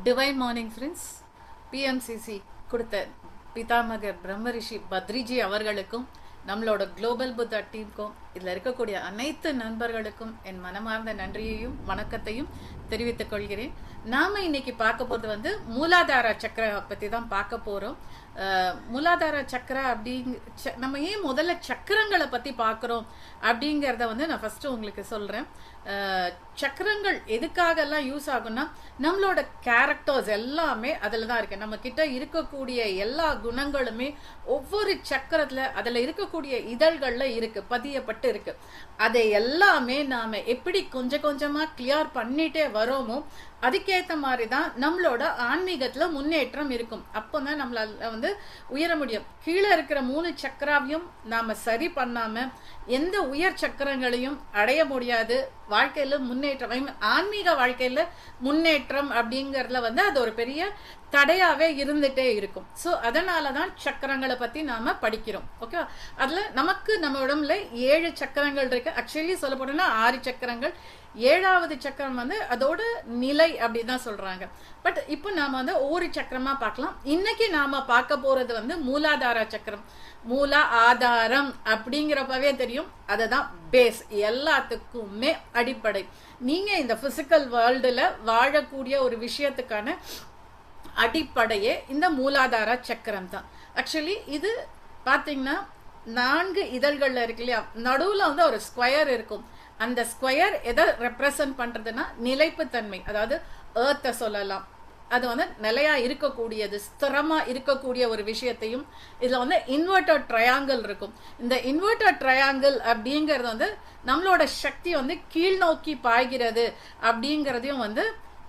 Divine morning friends. PMCC கொடுத்த பிதாமகர் பிரம்மரிஷி பத்ரிஜி அவர்களுக்கும் நம்மளோட குளோபல் புத்தா டீமுக்கும் இதில் இருக்கக்கூடிய அனைத்து நண்பர்களுக்கும் என் மனமார்ந்த நன்றியையும் வணக்கத்தையும் தெரிவித்துக் கொள்கிறேன். நாம இன்னைக்கு பார்க்க போகிறது மூலாதார சக்கர பற்றி தான் பார்க்க போகிறோம். மூலாதார சக்கர நம்ம ஏன் முதல்ல சக்கரங்களை பற்றி பார்க்குறோம் அப்படிங்கிறத நான் ஃபஸ்ட்டு உங்களுக்கு சொல்கிறேன். சக்கரங்கள் எதுக்காகலாம் யூஸ் ஆகும்னா, நம்மளோட கேரக்டர்ஸ் எல்லாமே அதில் தான் இருக்கு. நம்ம கிட்ட இருக்கக்கூடிய எல்லா குணங்களுமே ஒவ்வொரு சக்கரத்தில் அதில் இருக்கக்கூடிய இதழ்களில் இருக்கு, பதியப்பட்டு இருக்கு. அதை எல்லாமே நாம எப்படி கொஞ்சம் கொஞ்சமா கிளியர் பண்ணிட்டே வரோமோ அதுக்கேற்ற மாதிரி தான் நம்மளோட ஆன்மீகத்துல முன்னேற்றம் இருக்கும். அப்போதான் நம்மளால உயர முடியும். கீழே இருக்கிற 3 சக்கராவையும் நாம சரி பண்ணாம எந்த உயர் சக்கரங்களையும் அடைய முடியாது. வாழ்க்கையில முன்னேற்றம், ஆன்மீக வாழ்க்கையில முன்னேற்றம் அப்படிங்கறதுல அது ஒரு பெரிய தடையாவே இருந்துட்டே இருக்கும். ஸோ அதனாலதான் சக்கரங்களை பத்தி நாம படிக்கிறோம். ஓகேவா? அதுல நமக்கு நம்ம உடம்புல 7 சக்கரங்கள் இருக்கு. ஆக்சுவலி சொல்ல போனா 6 சக்கரங்கள். 7வது சக்கரம் அதோட நிலை அப்படிதான் சொல்றாங்க. பட் இப்போ நாம ஒவ்வொரு சக்கரமா பார்க்கலாம். இன்னைக்கு நாம பார்க்க போறது மூலாதார சக்கரம். மூல ஆதாரம் அப்படிங்கிறப்பவே தெரியும், அதுதான் பேஸ், எல்லாத்துக்குமே அடிப்படை. நீங்க இந்த பிசிக்கல் வேர்ல்டுல வாழக்கூடிய ஒரு விஷயத்துக்கான அடிப்படையே இந்த மூலாதார சக்கரம் தான். ஆக்சுவலி இது பாத்தீங்கன்னா 4 இதழ்கள்ல இருக்கு இல்லையா, நடுவுல ஒரு ஸ்கொயர் இருக்கும். அந்த ஸ்கொயர் எதை ரெப்ரசன்ட் பண்றதுன்னா நிலைப்புத்தன்மை, அதாவது ஏர்த்தை சொல்லலாம். அது நிலையா இருக்கக்கூடியது, ஸ்திரமா இருக்கக்கூடிய ஒரு விஷயத்தையும். இதுல இன்வெர்டட் ட்ரையாங்கிள் இருக்கும். இந்த இன்வெர்டட் ட்ரையாங்கிள் அப்படிங்கிறது நம்மளோட சக்தி கீழ் நோக்கி பாய்கிறது அப்படிங்கிறதையும்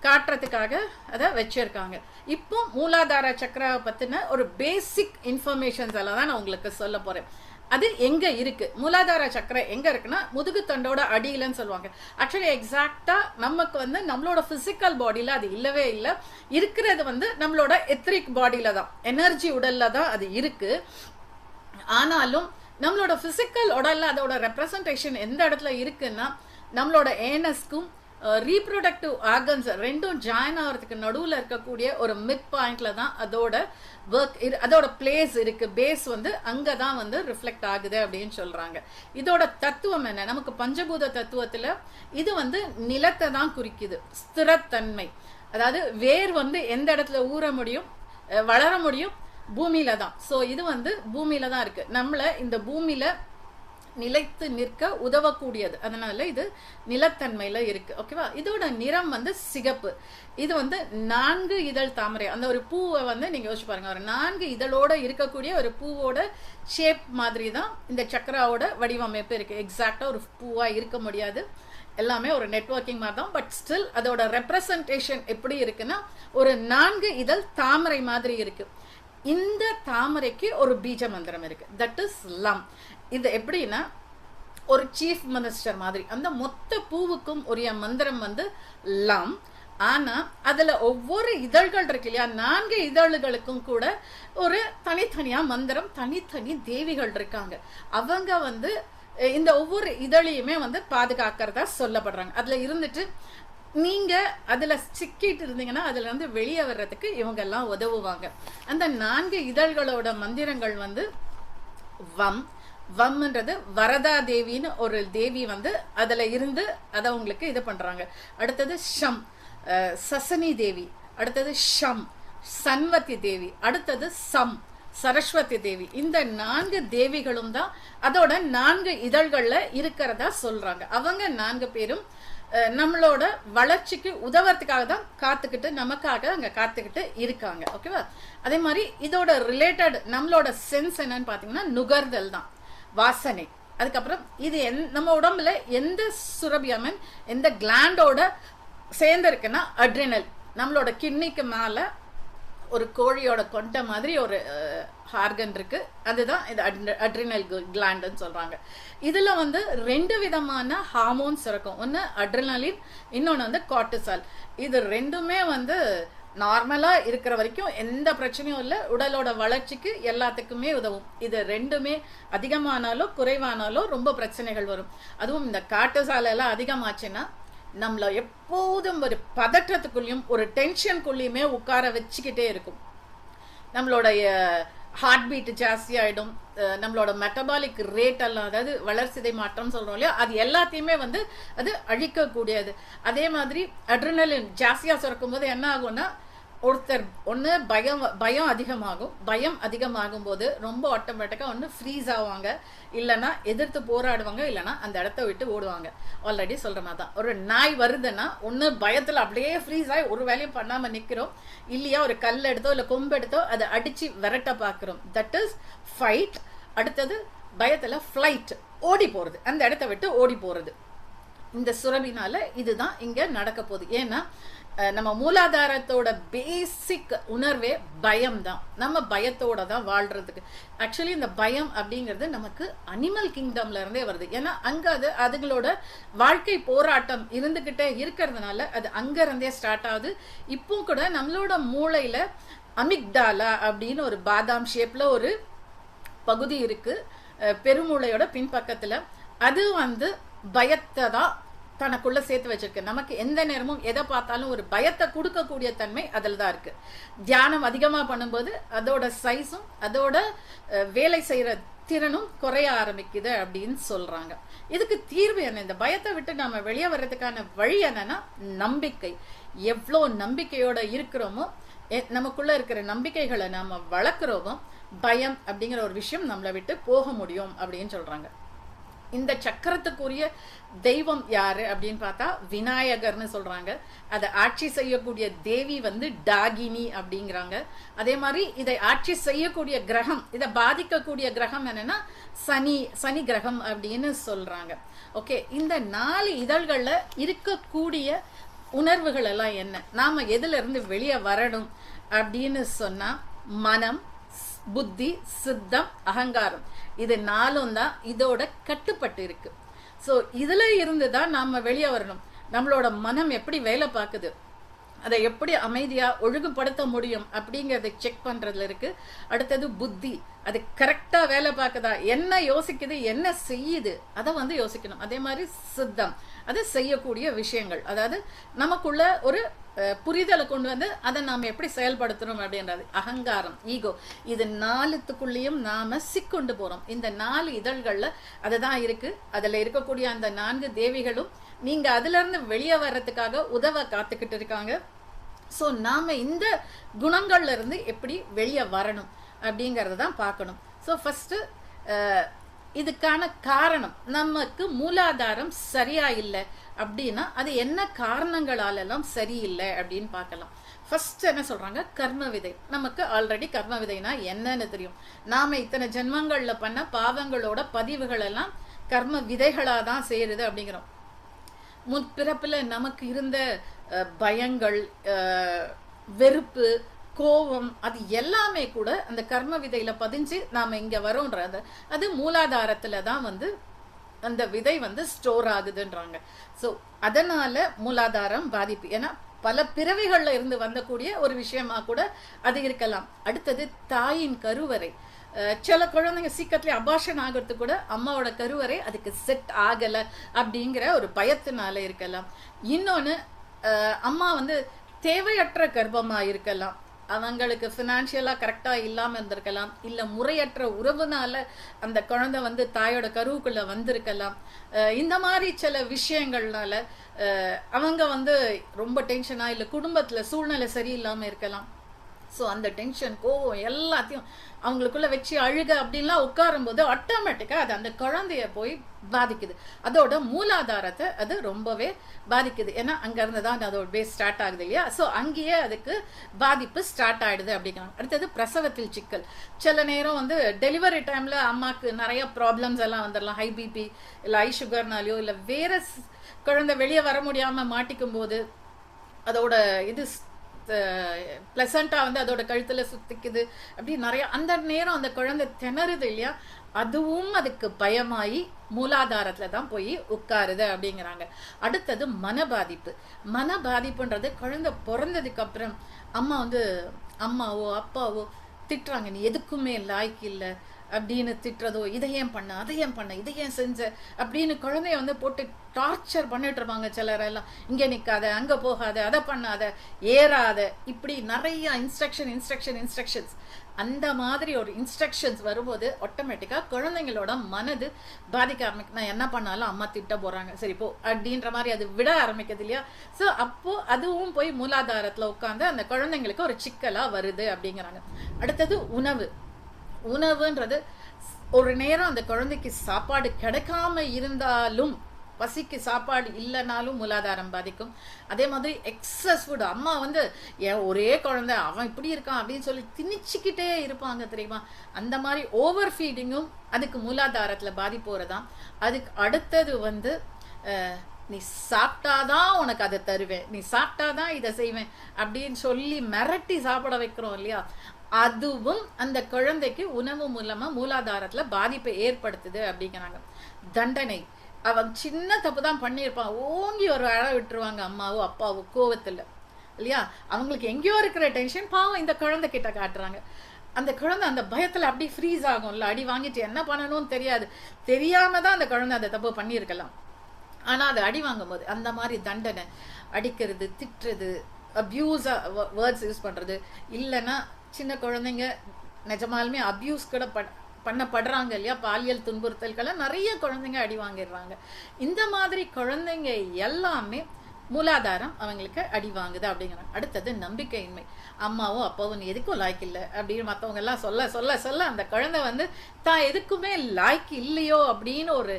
காட்டுறதுக்காக அதை வச்சிருக்காங்க. இப்போ மூலாதார சக்கர பத்தின ஒரு பேசிக் இன்ஃபர்மேஷன்ஸ் எல்லாம் தான் நான் உங்களுக்கு சொல்ல போறேன். அது எங்க இருக்கு, மூலாதார சக்கரம் எங்க இருக்குன்னா முதுகு தண்டோட அடியிலன்னு சொல்லுவாங்க. ஆக்சுவலி எக்ஸாக்டா நமக்கு நம்மளோட பிசிக்கல் பாடியில அது இல்லவே இல்லை. இருக்கிறது நம்மளோட எத்ரிக் பாடியில தான், எனர்ஜி உடல்ல தான் அது இருக்கு. ஆனாலும் நம்மளோட பிசிக்கல் உடல்ல அதோட ரெப்ரசன்டேஷன் எந்த இடத்துல இருக்குன்னா, நம்மளோட ஏனஸ்க்கும் ரீப்ரொடக்டிவ் ஆர்கன்ஸ் ரெண்டும் ஜாயின் ஆகிறதுக்கு நடுவில் இருக்கக்கூடிய ஒரு மிட் பாயிண்ட்ல தான் அதோட ஒர்க், அதோட பிளேஸ் இருக்கு. பேஸ் அங்கதான் ரிஃப்ளெக்ட் ஆகுது அப்படின்னு சொல்றாங்க. இதோட தத்துவம் என்ன? நமக்கு பஞ்சபூத தத்துவத்துல இது நிலத்தை தான் குறிக்குது, ஸ்திரத்தன்மை. அதாவது வேர் எந்த இடத்துல ஊற முடியும், வளர முடியும், பூமியில தான். ஸோ இது பூமியில தான் இருக்கு. நம்மள இந்த பூமியில நிலைத்து நிற்க உதவக்கூடியது. அதனால இது நிலத்தன்மையில இருக்கு. ஓகேவா? இதோட நிறம் சிகப்பு. இது 4 இதழ் தாமரை. அந்த ஒரு பூவை நீங்க யோசிச்சு பாருங்க, ஒரு 4 இதழோட இருக்கக்கூடிய ஒரு பூவோட ஷேப் மாதிரி தான் இந்த சக்கராவோட வடிவமைப்பு இருக்கு. எக்ஸாக்டா ஒரு பூவா இருக்க முடியாது, எல்லாமே ஒரு நெட்வொர்க்கிங் மாதிரி தான். பட் ஸ்டில் அதோட ரெப்ரசன்டேஷன் எப்படி இருக்குன்னா, ஒரு 4 இதழ் தாமரை மாதிரி இருக்கு. இந்த தாமரைக்கு ஒரு பீஜ மந்திரம் இருக்கு, தட் இஸ் லம். இது எப்படின்னா ஒரு சீஃப் மினிஸ்டர் மாதிரி. அந்த மொத்த பூவுக்கும் உரிய மந்திரம் லம். ஆனா அதுல ஒவ்வொரு இதழ்கள் இருக்கு இல்லையா, 4 இதழ்களுக்கும் கூட ஒரு தனித்தனியா மந்திரம், தனித்தனி தேவிகள் இருக்காங்க. அவங்க இந்த ஒவ்வொரு இதழையுமே பாதுகாக்கிறதா சொல்லப்படுறாங்க. அதுல இருந்துட்டு நீங்க அதுல சிக்கிட்டு இருந்தீங்கன்னா அதுல வெளியே வர்றதுக்கு இவங்க எல்லாம் உதவுவாங்க. அந்த 4 இதழ்களோட மந்திரங்கள் வம். வம்ன்றது வரதா தேவின்னு ஒரு தேவி அதுல இருந்து அதை உங்களுக்கு இது பண்றாங்க. அடுத்தது ஷம், சசனி தேவி. அடுத்தது ஷம், சன்வதி தேவி. அடுத்தது சம், சரஸ்வதி தேவி. இந்த 4 தேவிகளும் தான் அதோட 4 இதழ்கள்ல இருக்கிறதா சொல்றாங்க. அவங்க 4 பேரும் நம்மளோட வளர்ச்சிக்கு உதவறதுக்காக தான் காத்துக்கிட்டு, நமக்காக அங்க காத்துக்கிட்டு இருக்காங்க. ஓகேவா? அதே மாதிரி இதோட ரிலேட்டட் நம்மளோட சென்ஸ் என்னன்னு பாத்தீங்கன்னா நுகர்தல் தான், வாசனை. அதுக்கப்புறம் இது நம்ம உடம்புல எந்த சுரபியமன் எந்த கிளாண்டோட சேர்ந்து இருக்குன்னா அட்ரினல். நம்மளோட கிட்னிக்கு மேல ஒரு கோழியோட கொண்ட மாதிரி ஒரு ஆர்கன் இருக்கு, அதுதான் இது அட்ரினல் கிளாண்ட்னு சொல்றாங்க. இதுல 2 விதமான ஹார்மோன்ஸ் இருக்கும். ஒன்னு அட்ரினலின், இன்னொன்னு கார்டிசால். இது ரெண்டுமே நார்மலா இருக்கிற வரைக்கும் எந்த பிரச்சனையும் இல்லை, உடலோட வளர்ச்சிக்கு எல்லாத்துக்குமே உதவும். இது ரெண்டுமே அதிகமானாலோ குறைவானாலோ ரொம்ப பிரச்சனைகள் வரும். அதுவும் இந்த கார்டிசால் எல்லாம் அதிகமாச்சுன்னா நம்மள எப்போதும் ஒரு பதற்றத்துக்குள்ளேயும் ஒரு டென்ஷனுக்குள்ளேயுமே உட்கார வச்சுக்கிட்டே இருக்கும். நம்மளுடைய ஹார்ட் பீட் ஜாஸ்தி ஆகிடும், நம்மளோட மெட்டபாலிக் ரேட் எல்லாம், அதாவது வளர்சிதை மாற்றம் சொல்றோம் இல்லையா, அது எல்லாத்தையுமே வந்து அது அழிக்கக்கூடியது. அதே மாதிரி அட்ரினலின் ஜாஸ்தியா சுரக்கும் போது என்ன ஆகும்னா, ஒருத்தர் ஒன்று பயம் அதிகமாகும் போது ரொம்ப ஆட்டோமேட்டிக்காக ஒன்று ஃப்ரீஸ் ஆவாங்க, இல்லைன்னா எதிர்த்து போராடுவாங்க, இல்லைன்னா அந்த இடத்த விட்டு ஓடுவாங்க. ஆல்ரெடி சொல்கிற மாதிரி தான், ஒரு நாய் வருதுன்னா ஒன்று பயத்தில் அப்படியே ஃப்ரீஸ் ஆகி ஒரு வேலையும் பண்ணாமல் நிற்கிறோம், இல்லையா ஒரு கல் எடுத்தோ இல்லை கொம்பு எடுத்தோ அதை அடித்து விரட்ட பார்க்குறோம். That is fight. அடுத்தது பயத்தில் ஃப்ளைட், ஓடி போகிறது, அந்த இடத்த விட்டு ஓடி போகிறது. இந்த சுரபினால இதுதான் இங்கே நடக்க போகுது. ஏன்னா நம்ம மூலாதாரத்தோட பேசிக் உணர்வே பயம் தான். நம்ம பயத்தோட தான் வாழ்றதுக்கு. ஆக்சுவலி இந்த பயம் அப்படிங்கிறது நமக்கு அனிமல் கிங்டம்ல இருந்தே வருது. ஏன்னா அங்க அதுங்களோட வாழ்க்கை போராட்டம் இருந்துகிட்டே இருக்கிறதுனால அது அங்க இருந்தே ஸ்டார்ட் ஆகுது. இப்போ கூட நம்மளோட மூளையில அமிக்டாலா அப்படின்னு ஒரு பாதாம் ஷேப்ல ஒரு பகுதி இருக்கு பெருமூளையோட பின்பக்கத்துல. அது வந்து பயத்தை தான் தனக்குள்ள சேர்த்து வச்சிருக்கு. நமக்கு எந்த நேரமும் எதை பார்த்தாலும் ஒரு பயத்தை கொடுக்கக்கூடிய தன்மை அதில் தான் இருக்கு. தியானம் அதிகமா பண்ணும்போது அதோட சைஸும் அதோட வேலை செய்யற திறனும் குறைய ஆரம்பிக்குது அப்படின்னு சொல்றாங்க. இதுக்கு தீர்வு என்ன? இந்த பயத்தை விட்டு நாம வெளியே வர்றதுக்கான வழி என்னன்னா நம்பிக்கை. எவ்வளோ நம்பிக்கையோட இருக்கிறோமோ, நமக்குள்ள இருக்கிற நம்பிக்கைகளை நாம வளர்க்குறோமோ, பயம் அப்படிங்கிற ஒரு விஷயம் நம்மளை விட்டு போக முடியும் அப்படின்னு சொல்றாங்க. இந்த சக்கரத்துக்குரிய தெய்வம் யாரு அப்படின்னு பார்த்தா விநாயகர்னு சொல்றாங்க. அதை ஆட்சி செய்யக்கூடிய தேவி வந்து டாகினி அப்படிங்கிறாங்க. அதே மாதிரி இதை ஆட்சி செய்யக்கூடிய கிரகம், இதை பாதிக்கக்கூடிய கிரகம் என்னன்னா சனி கிரகம் அப்படின்னு சொல்றாங்க. ஓகே, இந்த 4 இதழ்கள்ல இருக்கக்கூடிய உணர்வுகள் எல்லாம் என்ன, நாம எதுல இருந்து வெளியே வரணும் அப்படின்னு சொன்னா மனம், புத்தி, சித்தம், அகங்காரம், இது 4 தான் இதோட கட்டுப்பட்டு இருக்கு. ஸோ இதுல இருந்து தான் நாம வெளியே வரணும். நம்மளோட மனம் எப்படி வேலை பார்க்குது, அதை எப்படி அமைதியா ஒழுங்குபடுத்த முடியும் அப்படிங்கறத செக் பண்றதுல இருக்கு. அடுத்தது புத்தி, அது கரெக்டா வேலை பார்க்குதா, என்ன யோசிக்குது, என்ன செய்யுது, அதை வந்து யோசிக்கணும். அதே மாதிரி சித்தம், அது செய்யக்கூடிய விஷயங்கள், அதாவது நமக்குள்ள ஒரு புரிதலை கொண்டு வந்து அதை நாம எப்படி செயல்படுத்தணும் அப்படின்றது. அகங்காரம், ஈகோ, இது 4த்துக்குள்ளேயும் நாம சிக்கொண்டு போறோம். இந்த 4 இதழ்கள்ல அதுதான் இருக்கு. அதுல இருக்கக்கூடிய அந்த 4 தேவிகளும் நீங்க அதுல இருந்து வெளியே வர்றதுக்காக உதவ காத்துக்கிட்டு இருக்காங்க. ஸோ நாம இந்த குணங்கள்ல இருந்து எப்படி வெளியே வரணும் அப்படிங்கறத தான் பார்க்கணும். ஸோ ஃபர்ஸ்ட் இதுக்கான காரணம், நமக்கு மூலாதாரம் சரியா இல்லை அப்படின்னா அது என்ன காரணங்களால எல்லாம் சரியில்லை அப்படின்னு பார்க்கலாம். ஃபர்ஸ்ட் என்ன சொல்றாங்க, கர்ம விதை. நமக்கு ஆல்ரெடி கர்ம விதைனா என்னன்னு தெரியும். நாம இத்தனை ஜென்மங்கள்ல பண்ண பாவங்களோட பதிவுகள் எல்லாம் கர்ம விதைகளா தான் சேருது அப்படிங்கிறோம். முற்பிறப்புல நமக்கு இருந்த பயங்கள், வெறுப்பு, கோபம், அது எல்லாமே கூட அந்த கர்ம விதையில பதிஞ்சு நாம இங்க வரோன்றது, அது மூலாதாரத்துல தான் வந்து அந்த விதை வந்து ஸ்டோர் ஆகுதுன்றாங்க. ஸோ அதனால மூலாதாரம் பாதிப்பு. ஏன்னா பல பிறவிகள்ல இருந்து வந்தக்கூடிய ஒரு விஷயமா கூட அது இருக்கலாம். அடுத்தது தாயின் கருவறை. சில குழந்தைங்க சீக்கிரத்துல அபார்ஷன் ஆகிறதுக்கு கூட அம்மாவோட கருவறை அதுக்கு செட் ஆகல அப்படிங்கிற ஒரு பயத்தினால இருக்கலாம். இன்னொன்னு, அம்மா வந்து தேவையற்ற கர்ப்பமா இருக்கலாம், அவங்களுக்கு ஃபினான்ஷியலா கரெக்டா இல்லாம இருந்திருக்கலாம், இல்ல முறையற்ற உறவுனால அந்த குழந்தை வந்து தாயோட கருவுக்குள்ள வந்திருக்கலாம். இந்த மாதிரி சில விஷயங்கள்னால அவங்க வந்து ரொம்ப டென்ஷனா, இல்ல குடும்பத்துல சூழ்நிலை சரியில்லாம இருக்கலாம். ஸோ அந்த டென்ஷன், கோவம் எல்லாத்தையும் அவங்களுக்குள்ள வச்சு அழுக அப்படின்லாம் உட்காரும் போது ஆட்டோமேட்டிக்கா அது அந்த குழந்தைய போய் பாதிக்குது. அதோட மூலாதாரத்தை அது ரொம்பவே பாதிக்குது. ஏன்னா அங்க இருந்து தான் அதோட பேஸ் ஸ்டார்ட் ஆகுது இல்லையா. ஸோ அங்கேயே அதுக்கு பாதிப்பு ஸ்டார்ட் ஆயிடுது அப்படிங்கிறாங்க. அடுத்தது பிரசவத்தில் சிக்கல். சில நேரம் வந்து டெலிவரி டைம்ல அம்மாக்கு நிறைய ப்ராப்ளம்ஸ் எல்லாம் வந்துடலாம். ஹை பிபி, இல்லை ஹை சுகர்னாலையோ, இல்லை வேற குழந்தை வெளியே வர முடியாம மாட்டிக்கும் போது அதோட இது பிளசண்டா வந்து அதோட கழுத்துல சுத்திக்குது, அப்படி நிறைய. அந்த நேரம் அந்த குழந்தை திணறுது இல்லையா, அதுவும் அதுக்கு பயமாயி மூலாதாரத்துல தான் போய் உட்காருது அப்படிங்கிறாங்க. அடுத்தது மன பாதிப்பு. மன பாதிப்புன்றது குழந்தை பிறந்ததுக்கு அப்புறம் அம்மா வந்து அம்மாவோ அப்பாவோ திட்டுறாங்க, நீ எதுக்குமே லாய்க்கு இல்லை அப்படின்னு திட்டுறதோ, இதை ஏன் பண்ண, அதை ஏன் பண்ண, இதை ஏன் செஞ்ச அப்படின்னு குழந்தைய வந்து போட்டு டார்ச்சர் பண்ணிட்டு இருப்பாங்க சிலரெல்லாம். இங்கே நிற்காத, அங்கே போகாத, அதை பண்ணாத, ஏறாத, இப்படி நிறைய இன்ஸ்ட்ரக்ஷன்ஸ். அந்த மாதிரி ஒரு இன்ஸ்ட்ரக்ஷன்ஸ் வரும்போது ஆட்டோமேட்டிக்காக குழந்தைங்களோட மனது பாதிக்க ஆரம்பிக்கும். நான் என்ன பண்ணாலும் அம்மா திட்ட போகிறாங்க, சரி போ அப்படின்ற மாதிரி அது விட ஆரம்பிக்குது இல்லையா? ஸோ அப்போது அதுவும் போய் மூலாதாரத்தில் உட்காந்து அந்த குழந்தைங்களுக்கு ஒரு சிக்கலாக வருது அப்படிங்கிறாங்க. அடுத்தது உணவுன்றது ஒரு நேரம் அந்த குழந்தைக்கு சாப்பாடு கிடைக்காம இருந்தாலும், பசிக்கு சாப்பாடு இல்லைனாலும் மூலாதாரம் பாதிக்கும். அதே மாதிரி எக்ஸஸ் ஃபுட், அம்மா வந்து ஒரே குழந்தை அவன் இப்படி இருக்கான் அப்படின்னு சொல்லி திணிச்சிக்கிட்டே இருப்பாங்க தெரியுமா? அந்த மாதிரி ஓவர் ஃபீடிங்கும் அதுக்கு மூலாதாரத்தில் பாதிப்பு வரதான். அதுக்கு அடுத்தது வந்து நீ சாப்பிட்டாதான் உனக்கு அதை தருவேன், நீ சாப்பிட்டாதான் இதை செய்வேன் அப்படின்னு சொல்லி மிரட்டி சாப்பிட வைக்கிறோம் இல்லையா? அதுவும் அந்த குழந்தைக்கு உணவு மூலமா மூலாதாரத்துல பாதிப்பை ஏற்படுத்துது அப்படிங்கிறாங்க. தண்டனை, அவன் சின்ன தப்பு தான் பண்ணியிருப்பான், ஓங்கி ஒரு அழ விட்டுருவாங்க அம்மாவோ அப்பாவோ கோவத்துல இல்லையா? அவங்களுக்கு எங்கேயோ இருக்கிற டென்ஷன் பாவம் இந்த குழந்தை கிட்ட காட்டுறாங்க. அந்த குழந்தை அந்த பயத்துல அப்படி ஃப்ரீஸ் ஆகும்ல, அடி வாங்கிட்டு என்ன பண்ணணும்னு தெரியாம தான் அந்த குழந்தை அந்த தப்பு பண்ணியிருக்கலாம். ஆனா அது அடி வாங்கும் போது அந்த மாதிரி தண்டனை, அடிக்கிறது, திட்டுறது, அப்யூஸா வேர்ட்ஸ் யூஸ் பண்றது, இல்லைன்னா சின்ன குழந்தைங்க நிஜமாலுமே அப்யூஸ் கூட பண்ணப்படுறாங்க இல்லையா? பாலியல் துன்புறுத்தல்களை நிறைய குழந்தைங்க அடி வாங்கிடுறாங்க. இந்த மாதிரி குழந்தைங்க எல்லாமே மூலாதாரம் அவங்களுக்கு அடி வாங்குது அப்படிங்கிறாங்க. அடுத்தது நம்பிக்கையின்மை, அம்மாவும் அப்பாவும் எதுக்கும் லாய்க்கு இல்லை அப்படின்னு மற்றவங்க எல்லாம் சொல்ல அந்த குழந்தை வந்து தான் எதுக்குமே லாய்க்கு இல்லையோ அப்படின்னு ஒரு